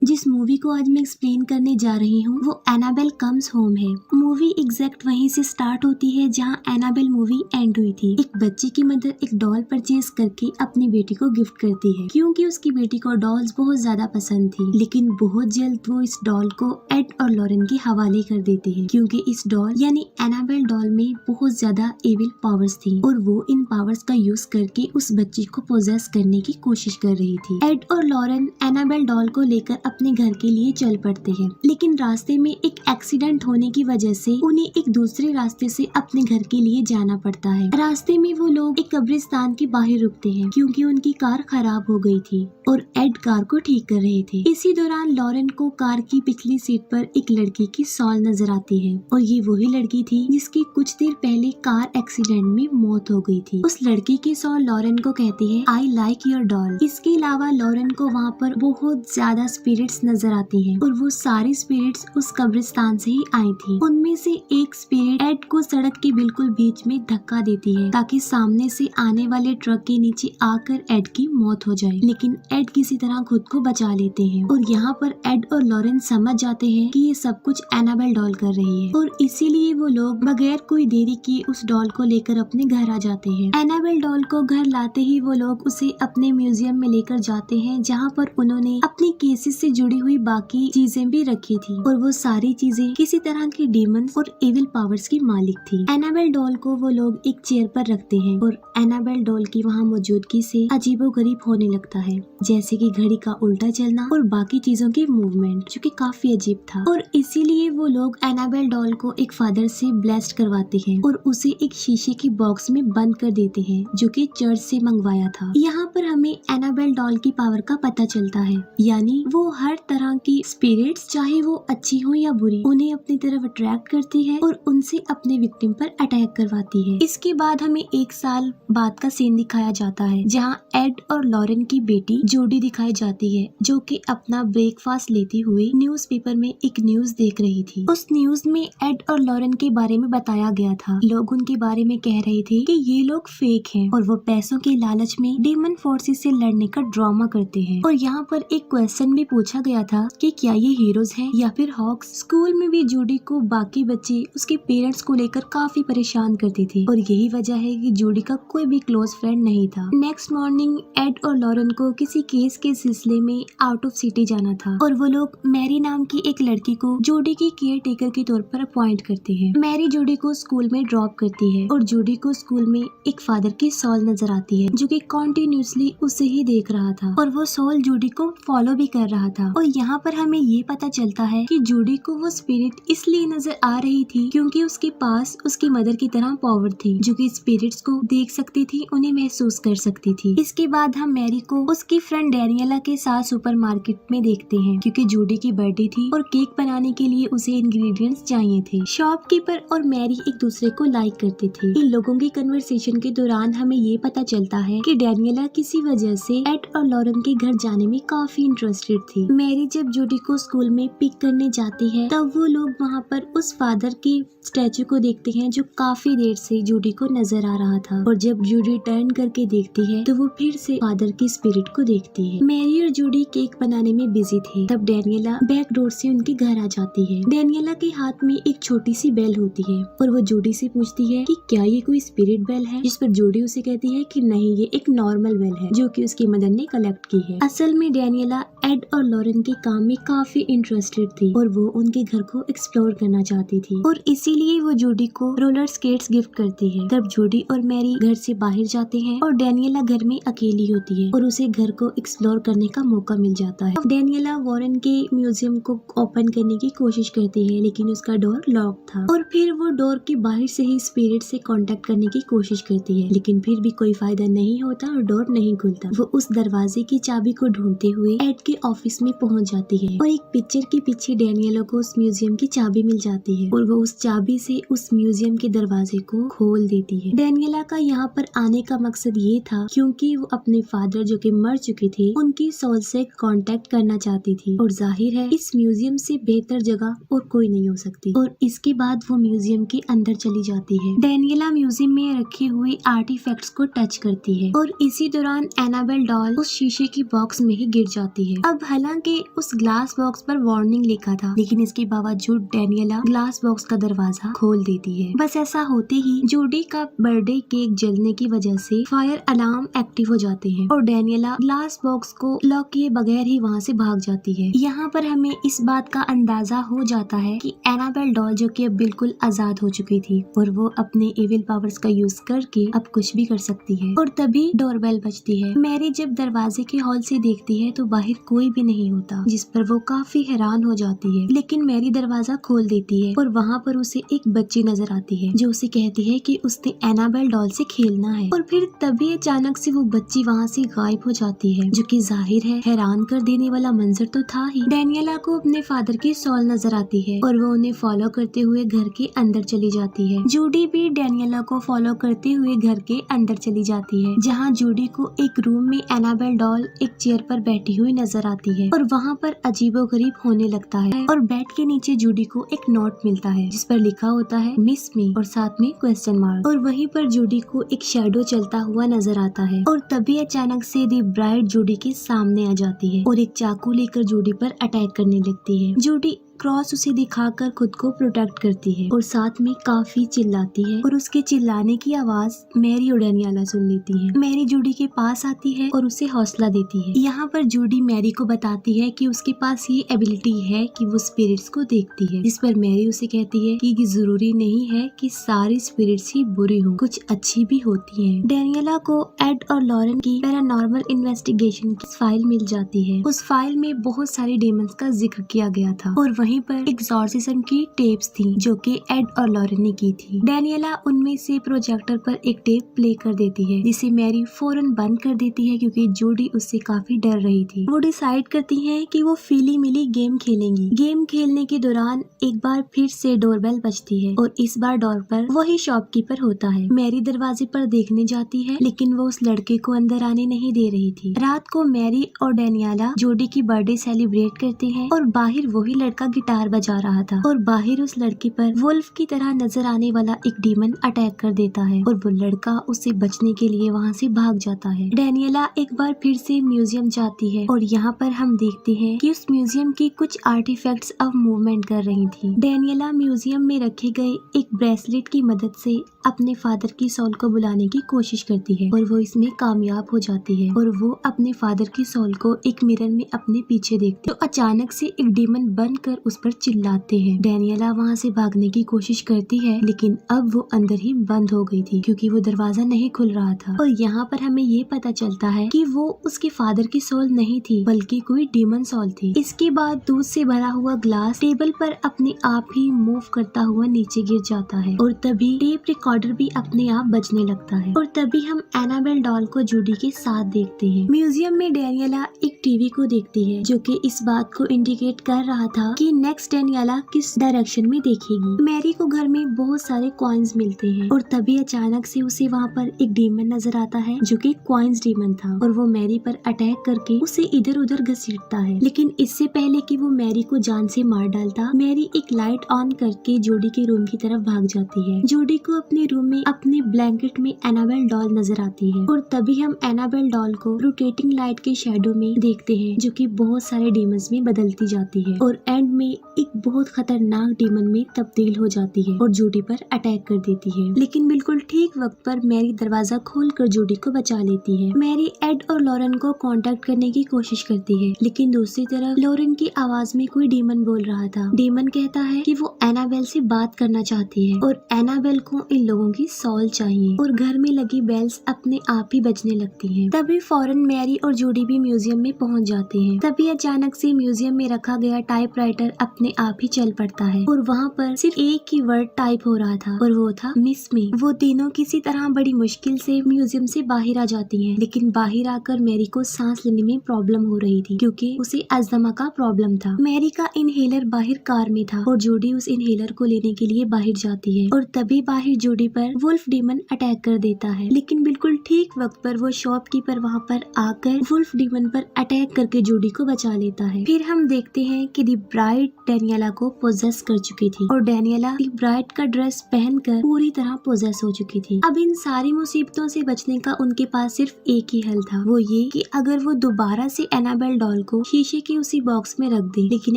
जिस मूवी को आज मैं एक्सप्लेन करने जा रही हूँ वो एनाबेल कम्स होम है। मूवी एग्जैक्ट वहीं से स्टार्ट होती है जहाँ एनाबेल मूवी एंड हुई थी। एक बच्चे की मदर एक डॉल परचेज करके अपनी बेटी को गिफ्ट करती है क्योंकि उसकी बेटी को डॉल्स बहुत ज्यादा पसंद थी, लेकिन बहुत जल्द वो इस डॉल को एड और लॉरेन के हवाले कर देते हैं क्योंकि इस डॉल यानी एनाबेल डॉल में बहुत ज्यादा एविल पावर्स थी और वो इन पावर्स का यूज करके उस बच्चे को पोजेस करने की कोशिश कर रही थी। एड और लॉरेन एनाबेल डॉल को लेकर अपने घर के लिए चल पड़ते हैं, लेकिन रास्ते में एक एक्सीडेंट होने की वजह से उन्हें एक दूसरे रास्ते से अपने घर के लिए जाना पड़ता है। रास्ते में वो लोग एक कब्रिस्तान के बाहर रुकते हैं क्योंकि उनकी कार खराब हो गई थी और एड कार को ठीक कर रहे थे। इसी दौरान लॉरेन को कार की पिछली सीट पर एक लड़की की सॉल नजर आती है और ये वही लड़की थी जिसकी कुछ देर पहले कार एक्सीडेंट में मौत हो गई थी। उस लड़की की सॉल लॉरेन को कहती है आई लाइक योर डॉल। इसके अलावा लॉरेन को वहाँ पर बहुत ज्यादा स्पिरिट्स नजर आती हैं और वो सारी स्पिरिट्स उस कब्रिस्तान से ही आई थी। उनमें से एक स्पिरिट एड को सड़क के बिल्कुल बीच में धक्का देती है ताकि सामने से आने वाले ट्रक के नीचे आकर एड की मौत हो जाए, लेकिन एड किसी तरह खुद को बचा लेते हैं और यहाँ पर एड और लॉरेन समझ जाते हैं कि ये सब कुछ एनाबेल डॉल कर रही है और इसीलिए वो लोग बगैर कोई देरी किए उस डॉल को लेकर अपने घर आ जाते हैं। एनाबेल डॉल को घर लाते ही वो लोग उसे अपने म्यूजियम में लेकर जाते हैं जहाँ पर उन्होंने अपनी केसेस से जुड़ी हुई बाकी चीजें भी रखी थी और वो सारी चीजें किसी तरह की डीमंस और एविल पावर्स की मालिक थी। एनाबेल डॉल को वो लोग एक चेयर पर रखते हैं और एनाबेल डॉल की वहाँ मौजूदगी से अजीबोगरीब होने लगता है, जैसे कि घड़ी का उल्टा चलना और बाकी चीजों की मूवमेंट, जो कि काफी अजीब था। और इसीलिए वो लोग एनाबेल डॉल को एक फादर से ब्लेस्ड करवाते हैं और उसे एक शीशे की बॉक्स में बंद कर देते हैं जो कि चर्च से मंगवाया था। यहाँ पर हमें एनाबेल डॉल की पावर का पता चलता है, यानी वो हर तरह की स्पिरिट्स, चाहे वो अच्छी हो या बुरी, उन्हें अपनी तरफ अट्रैक्ट करती है और उनसे अपने विक्टिम पर अटैक करवाती है। इसके बाद हमें एक साल बाद का सीन दिखाया जाता है जहाँ एड और लॉरेन की बेटी जोडी दिखाई जाती है जो कि अपना ब्रेकफास्ट लेती हुई न्यूज़पेपर में एक न्यूज देख रही थी। उस न्यूज में एड और लॉरेन के बारे में बताया गया था। लोग उनके बारे में कह रहे थे कि ये लोग फेक हैं और वो पैसों के लालच में डेमन फोर्सेस से लड़ने का ड्रामा करते हैं। और यहाँ पर एक क्वेश्चन भी पूछा गया था कि क्या ये हीरोज हैं या फिर हॉक्स। स्कूल में भी जूडी को बाकी बच्चे उसके पेरेंट्स को लेकर काफी परेशान करते थे और यही वजह है कि जूडी का कोई भी क्लोज फ्रेंड नहीं था। नेक्स्ट मॉर्निंग एड और लॉरेन को किसी केस के सिलसिले में आउट ऑफ सिटी जाना था और वो लोग मैरी नाम की एक लड़की को जूडी की केयर टेकर के तौर पर अपॉइंट करते हैं। मैरी जूडी को स्कूल में ड्रॉप करती है और जूडी को स्कूल में एक फादर की सॉल नजर आती है जो कि कॉन्टिन्यूसली उसे ही देख रहा था और वो सॉल जूडी को फॉलो भी कर रहा था। और यहाँ पर हमें ये पता चलता है कि जूडी को वो स्पिरिट इसलिए नजर आ रही थी क्योंकि उसके पास उसकी मदर की तरह पावर थी जो कि स्पिरिट्स को देख सकती थी, उन्हें महसूस कर सकती थी। इसके बाद हम मैरी को उसकी फ्रेंड डैनियला के साथ सुपरमार्केट में देखते हैं क्योंकि जूडी की बर्थडे थी और केक बनाने के लिए उसे इंग्रेडिएंट्स चाहिए थे। शॉपकीपर और मैरी एक दूसरे को लाइक करते थे। इन लोगों की कन्वर्सेशन के दौरान हमें ये पता चलता है कि डैनियला किसी वजह से एड और लॉरेन के घर जाने में काफी इंटरेस्टेड थी। मैरी जब जूडी को स्कूल में पिक करने जाती है तब वो लोग वहाँ पर उस फादर की स्टैचू को देखते हैं जो काफी देर से जूडी को नजर आ रहा था और जब जूडी टर्न करके देखती है तो वो फिर से फादर की स्पिरिट को देखती है। मैरी और जूडी केक बनाने में बिजी थे तब डैनियला बैक डोर से उनके घर आ जाती है। डैनियला के हाथ में एक छोटी सी बेल होती है और वो जूडी से पूछती है कि क्या ये कोई स्पिरिट बेल है, जिस पर जूडी उसे कहती है कि नहीं, ये एक नॉर्मल बेल है जो कि उसकी मदर ने कलेक्ट की है। असल में डैनियला एड और लॉरेन के काम में काफी इंटरेस्टेड थी और वो उनके घर को एक्सप्लोर करना चाहती थी और इसीलिए वो जूडी को रोलर स्केट्स गिफ्ट करती है। तब जूडी और मैरी घर से बाहर जाते हैं और डैनियला घर में अकेली होती है और उसे घर को एक्सप्लोर करने का मौका मिल जाता है। डैनियला वॉरेन के म्यूजियम को ओपन करने की कोशिश करती है लेकिन उसका डोर लॉक था और फिर वो डोर के बाहर से ही स्पिरिट से कांटेक्ट करने की कोशिश करती है लेकिन फिर भी कोई फायदा नहीं होता और डोर नहीं खुलता। वो उस दरवाजे की चाबी को ढूंढते हुए एड के ऑफिस में पहुंच जाती है और एक पिक्चर के पीछे डैनियला को उस म्यूजियम की चाबी मिल जाती है और वो उस चाबी से उस म्यूजियम के दरवाजे को खोल देती है। डैनियला का यहाँ पर आने का मकसद ये था क्योंकि वो अपने फादर जो कि मर चुके थे उनकी सोल से कांटेक्ट करना चाहती थी और जाहिर है इस म्यूजियम से बेहतर जगह और कोई नहीं हो सकती। और इसके बाद वो म्यूजियम के अंदर चली जाती है। डैनियला म्यूजियम में रखे हुए आर्टिफैक्ट्स को टच करती है और इसी दौरान एनाबेल डॉल उस शीशे की बॉक्स में ही गिर जाती है। अब हालांकि हालांकि उस ग्लास बॉक्स पर वार्निंग लिखा था, लेकिन इसके बावजूद डेनियला ग्लास बॉक्स का दरवाजा खोल देती है। बस ऐसा होते ही जूडी का बर्थडे केक जलने की वजह से फायर अलार्म एक्टिव हो जाते हैं और डेनियला ग्लास बॉक्स को लॉक किए बगैर ही वहाँ से भाग जाती है। यहाँ पर हमें इस बात का अंदाजा हो जाता है कि एनाबेल डॉल जो कि अब बिल्कुल आजाद हो चुकी थी और वो अपने एविल पावर्स का यूज करके अब कुछ भी कर सकती है। और तभी डोरबेल बजती है। मैरी जब दरवाजे के हॉल से देखती है तो बाहर कोई भी नहीं होता, जिस पर वो काफी हैरान हो जाती है। लेकिन मैरी दरवाजा खोल देती है और वहाँ पर उसे एक बच्ची नजर आती है जो उसे कहती है कि उसने एनाबेल डॉल से खेलना है। और फिर तभी अचानक से वो बच्ची वहाँ से गायब हो जाती है, जो कि जाहिर है हैरान कर देने वाला मंजर तो था ही। डेनियला को अपने फादर की सॉल नजर आती है और वो उन्हें फॉलो करते हुए घर के अंदर चली जाती है। जूडी भी डेनियला को फॉलो करते हुए घर के अंदर चली जाती है, जहाँ जूडी को एक रूम में एनाबेल डॉल एक चेयर पर बैठी हुई नजर आती है और वहाँ पर अजीबोगरीब होने लगता है। और बेड के नीचे जूडी को एक नोट मिलता है जिस पर लिखा होता है मिस मी और साथ में क्वेश्चन मार्क। और वहीं पर जूडी को एक शैडो चलता हुआ नजर आता है और तभी अचानक से दी ब्राइड जूडी के सामने आ जाती है और एक चाकू लेकर जूडी पर अटैक करने लगती है। जूडी क्रॉस उसे दिखाकर खुद को प्रोटेक्ट करती है और साथ में काफी चिल्लाती है और उसके चिल्लाने की आवाज मैरी और डेनियला सुन लेती है। मैरी जूडी के पास आती है और उसे हौसला देती है। यहाँ पर जूडी मैरी को बताती है कि उसके पास ये एबिलिटी है कि वो स्पिरिट्स को देखती है, जिस पर मैरी उसे कहती है कि जरूरी नहीं है कि सारी स्पिरिट्स ही बुरी हो, कुछ अच्छी भी होती है। डेनियला को एड और लॉरेन की पैरानॉर्मल इन्वेस्टिगेशन की फाइल मिल जाती है। उस फाइल में बहुत सारे डेमंस का जिक्र किया गया था और वहीं पर एग्जॉर्सिज्म की टेप्स थी जो कि एड और लॉरेन ने की थी। डेनियला उनमें से प्रोजेक्टर पर एक टेप प्ले कर देती है, जिसे मैरी फौरन बंद कर देती है क्योंकि जूडी उससे काफी डर रही थी। वो डिसाइड करती हैं कि वो फीली मिली गेम खेलेंगी। गेम खेलने के दौरान एक बार फिर से डोरबेल बजती है और इस बार डोर पर वही शॉपकीपर होता है। मैरी दरवाजे पर देखने जाती है लेकिन वो उस लड़के को अंदर आने नहीं दे रही थी। रात को मैरी और डेनियला जूडी की बर्थडे सेलिब्रेट करते हैं और बाहर वही लड़का गिटार बजा रहा था और बाहर उस लड़की पर वुल्फ की तरह नजर आने वाला एक डीमन अटैक कर देता है और वो लड़का उससे बचने के लिए वहाँ से भाग जाता है। डेनियला एक बार फिर से म्यूजियम जाती है और यहाँ पर हम देखते हैं कि उस म्यूजियम की कुछ आर्टिफैक्ट्स अब मूवमेंट कर रही थी। डेनियला म्यूजियम में रखे गए एक ब्रेसलेट की मदद से अपने फादर की सोल को बुलाने की कोशिश करती है और वो इसमें कामयाब हो जाती है और वो अपने फादर की सोल को एक मिरर में अपने पीछे देखती है तो अचानक से एक डीमन बनकर उस पर चिल्लाते हैं। डेनियला वहाँ से भागने की कोशिश करती है लेकिन अब वो अंदर ही बंद हो गई थी क्योंकि वो दरवाजा नहीं खुल रहा था। और यहाँ पर हमें ये पता चलता है कि वो उसके फादर की सोल नहीं थी बल्कि कोई डीमन सोल थी। इसके बाद दूध से भरा हुआ ग्लास टेबल पर अपने आप ही मूव करता हुआ नीचे गिर जाता है और तभी टेप रिकॉर्डर भी अपने आप बजने लगता है और तभी हम एनाबेल डॉल को जूडी के साथ देखते हैं। म्यूजियम में डेनियला एक टीवी को देखती है जो कि इस बात को इंडिकेट कर रहा था कि नेक्स्ट डेनियला किस डायरेक्शन में देखेगी। मैरी को घर में बहुत सारे कॉइन्स मिलते हैं और तभी अचानक से उसे वहाँ पर एक डीमन नजर आता है जो कि कॉइन्स डीमन था और वो मैरी पर अटैक करके उसे इधर उधर घसीटता है। लेकिन इससे पहले कि वो मैरी को जान से मार डालता, मैरी एक लाइट ऑन करके जूडी के रूम की तरफ भाग जाती है। जूडी को अपने रूम में अपने ब्लैंकेट में एनाबेल डॉल नजर आती है और तभी हम एनाबेल डॉल को रोटेटिंग लाइट के शैडो में देखते हैं जो कि बहुत सारे डीमंस में बदलती जाती है और एंड में एक बहुत खतरनाक डीमन में तब्दील हो जाती है और जूडी पर अटैक कर देती है। लेकिन बिल्कुल ठीक वक्त पर मैरी दरवाजा खोलकर जूडी को बचा लेती है। मैरी एड और लॉरेन को कांटेक्ट करने की कोशिश करती है लेकिन दूसरी तरफ लॉरेन की आवाज में कोई डीमन बोल रहा था। डीमन कहता है कि वो एनाबेल से बात करना चाहती है और एनाबेल को इन लोगों की सॉल चाहिए और घर में लगी बेल्स अपने आप ही बजने लगती हैं। तभी फौरन मैरी और जूडी भी म्यूजियम में पहुंच जाते हैं। तभी अचानक से म्यूजियम में रखा गया टाइपराइटर अपने आप ही चल पड़ता है और वहाँ पर सिर्फ एक ही वर्ड टाइप हो रहा था और वो था मिस मी। वो तीनों किसी तरह बड़ी मुश्किल से म्यूजियम से बाहर आ जाती हैं लेकिन बाहर आकर मैरी को सांस लेने में प्रॉब्लम हो रही थी क्योंकि उसे अस्थमा का प्रॉब्लम था। मैरी का इनहेलर बाहर कार में था और जूडी उस इनहेलर को लेने के लिए बाहर जाती है और तभी बाहर जूडी जोडी पर वुल्फ डीमन अटैक कर देता है, लेकिन बिल्कुल ठीक वक्त पर वो शॉपकीपर वहाँ पर आकर वुल्फ डीमन पर अटैक करके जोडी को बचा लेता है। फिर हम देखते हैं कि दी ब्राइड डैनियला को पोजेस कर चुकी थी और डैनियला दी ब्राइड का ड्रेस पहनकर पूरी तरह पोजेस हो चुकी थी। अब इन सारी मुसीबतों से बचने का उनके पास सिर्फ एक ही हल था, वो ये कि अगर वो दोबारा से एनाबेल डॉल को शीशे के उसी बॉक्स में रख दे। लेकिन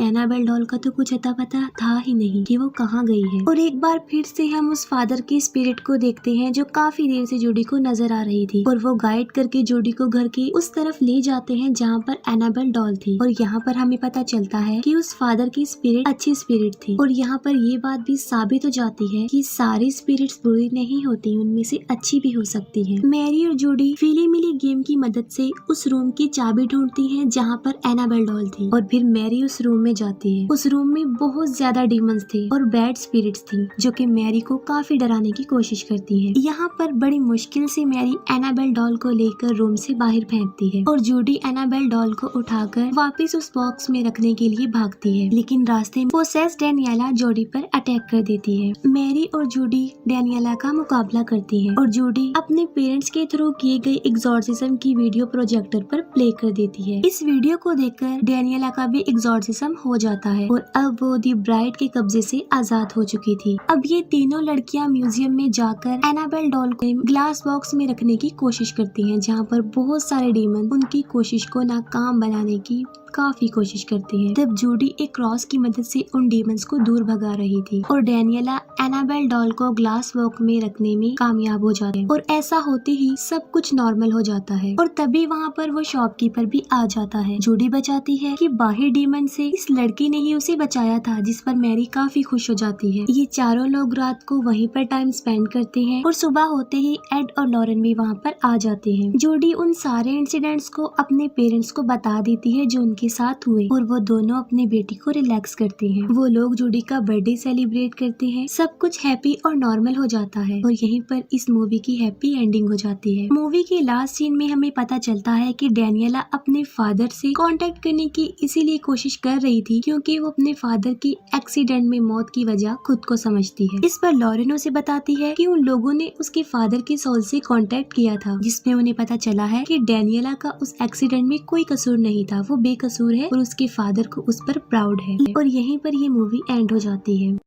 एनाबेल डॉल का तो कुछ अता पता था ही नहीं कि वो कहाँ गई है। और एक बार फिर से हम उस फादर की स्पिरिट को देखते हैं जो काफी देर से जोडी को नजर आ रही थी और वो गाइड करके जोडी को घर की उस तरफ ले जाते हैं जहाँ पर एनाबेल डॉल थी। और यहाँ पर हमें पता चलता है कि उस फादर की स्पिरिट अच्छी स्पिरिट थी। और यहाँ पर ये बात भी साबित हो जाती है कि सारी स्पिरिट्स बुरी नहीं होती, उनमें से अच्छी भी हो सकती है। मैरी और जोडी फीली मिली गेम की मदद से उस रूम की चाबी ढूंढती है जहाँ पर एनाबेल डॉल थी और फिर मैरी उस रूम में जाती है। उस रूम में बहुत ज्यादा डीमंस थे और बैड स्पिरिट्स थी जो कि मैरी को काफी डराने की कोशिश करती है। यहाँ पर बड़ी मुश्किल से मैरी एनाबेल डॉल को लेकर रूम से बाहर फेंकती है और जोडी एनाबेल डॉल को उठाकर वापस उस बॉक्स में रखने के लिए भागती है, लेकिन रास्ते में पोसेस डैनियला जोडी पर अटैक कर देती है। मैरी और जोडी डैनियला का मुकाबला करती है और जोडी अपने पेरेंट्स के थ्रू किए गए एग्जॉर्सिज्म की वीडियो प्रोजेक्टर पर प्ले कर देती है। इस वीडियो को देखकर डैनियला का भी एग्जॉर्सिज्म हो जाता है और अब वो दी ब्राइड के कब्जे से आजाद हो चुकी थी। अब ये तीनों लड़कियां म्यूजियम में जाकर एनाबेल डॉल को ग्लास बॉक्स में रखने की कोशिश करती हैं, जहाँ पर बहुत सारे डीमन उनकी कोशिश को नाकाम बनाने की काफी कोशिश करती है। तब जोडी एक क्रॉस की मदद से उन डीमंस को दूर भगा रही थी और डैनियला एनाबेल डॉल को ग्लास बॉक्स में रखने में कामयाब हो जाते हैं और ऐसा होते ही सब कुछ नॉर्मल हो जाता है। और तभी वहाँ पर वो शॉपकीपर भी आ जाता है। जोडी बचाती है कि बाहर डीमन से इस लड़की ने ही उसे बचाया था, जिस पर मैरी काफी खुश हो जाती है। ये चारों लोग रात को वहीं पर टाइम स्पेंड करते हैं और सुबह होते ही एड और लॉरेन भी वहाँ पर आ जाते हैं। जोडी उन सारे इंसिडेंट्स को अपने पेरेंट्स को बता देती है जो उनके साथ हुए और वो दोनों अपनी बेटी को रिलैक्स करते हैं। वो लोग जोडी का बर्थडे सेलिब्रेट करते हैं, सब कुछ हैप्पी और नॉर्मल हो जाता है और यहीं पर इस मूवी की हैप्पी एंडिंग हो जाती है। मूवी के लास्ट सीन में हमें पता चलता है कि डैनियला अपने फादर से कांटेक्ट करने की इसीलिए कोशिश कर रही थी क्योंकि वो अपने फादर की एक्सीडेंट में मौत की वजह खुद को समझती है। इस पर लॉरेन उसे बताती है कि उन लोगों ने उसके फादर के सोल से कांटेक्ट किया था, जिसमें उन्हें पता चला है कि डैनियला का उस एक्सीडेंट में कोई कसूर नहीं था, वो बेकसूर है और उसके फादर को उस पर प्राउड है। और यहीं पर ये मूवी एंड हो जाती है।